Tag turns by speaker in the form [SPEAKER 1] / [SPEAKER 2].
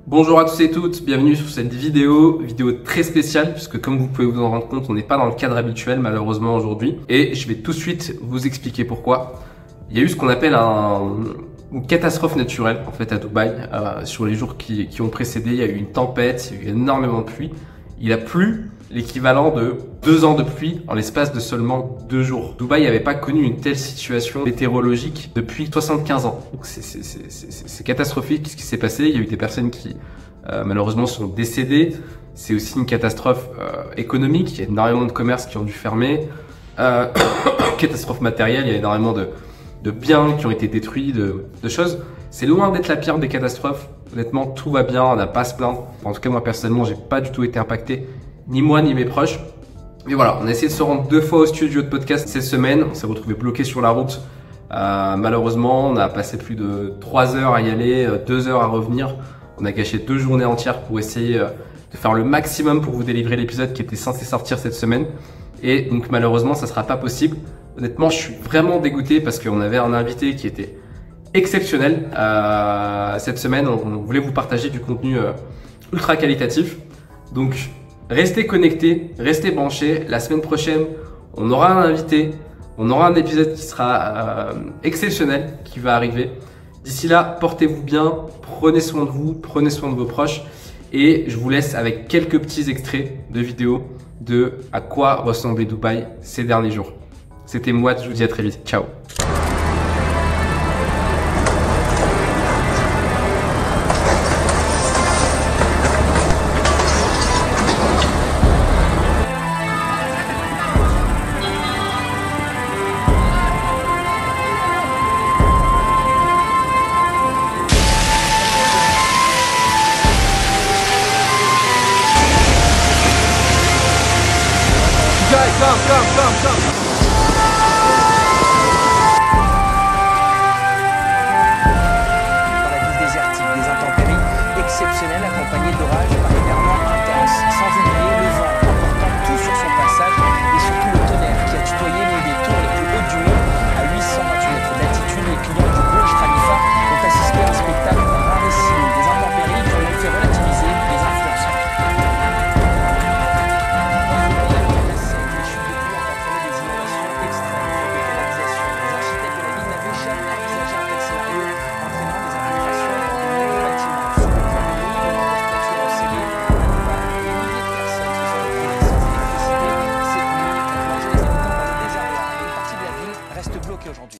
[SPEAKER 1] Bonjour à tous et toutes, bienvenue sur cette vidéo très spéciale puisque comme vous pouvez vous en rendre compte, on n'est pas dans le cadre habituel malheureusement aujourd'hui et je vais tout de suite vous expliquer pourquoi. Il y a eu ce qu'on appelle une catastrophe naturelle en fait à Dubaï. Sur les jours qui ont précédé, il y a eu une tempête, il y a eu énormément de pluie. Il a plu l'équivalent de 2 ans de pluie en l'espace de seulement 2 jours. Dubaï n'avait pas connu une telle situation météorologique depuis 75 ans. Donc c'est catastrophique ce qui s'est passé. Il y a eu des personnes qui malheureusement sont décédées. C'est aussi une catastrophe économique. Il y a énormément de commerces qui ont dû fermer. Catastrophe matérielle, il y a énormément de biens qui ont été détruits, de choses. C'est loin d'être la pire des catastrophes. Honnêtement, tout va bien, on n'a pas à se plaindre. En tout cas, moi personnellement, j'ai pas du tout été impacté, ni moi ni mes proches. Mais voilà, on a essayé de se rendre 2 fois au studio de podcast cette semaine. On s'est retrouvé bloqué sur la route. Malheureusement, on a passé plus de 3 heures à y aller, 2 heures à revenir. On a gâché 2 journées entières pour essayer de faire le maximum pour vous délivrer l'épisode qui était censé sortir cette semaine. Et donc malheureusement, ça sera pas possible. Honnêtement, je suis vraiment dégoûté parce qu'on avait un invité qui était exceptionnel. Cette semaine, on voulait vous partager du contenu ultra qualitatif. Donc, restez connectés, restez branchés. La semaine prochaine, on aura un invité, on aura un épisode qui sera exceptionnel, qui va arriver. D'ici là, portez-vous bien, prenez soin de vous, prenez soin de vos proches. Et je vous laisse avec quelques petits extraits de vidéos de à quoi ressemblait Dubaï ces derniers jours. C'était moi, je vous dis à très vite. Ciao.
[SPEAKER 2] Come.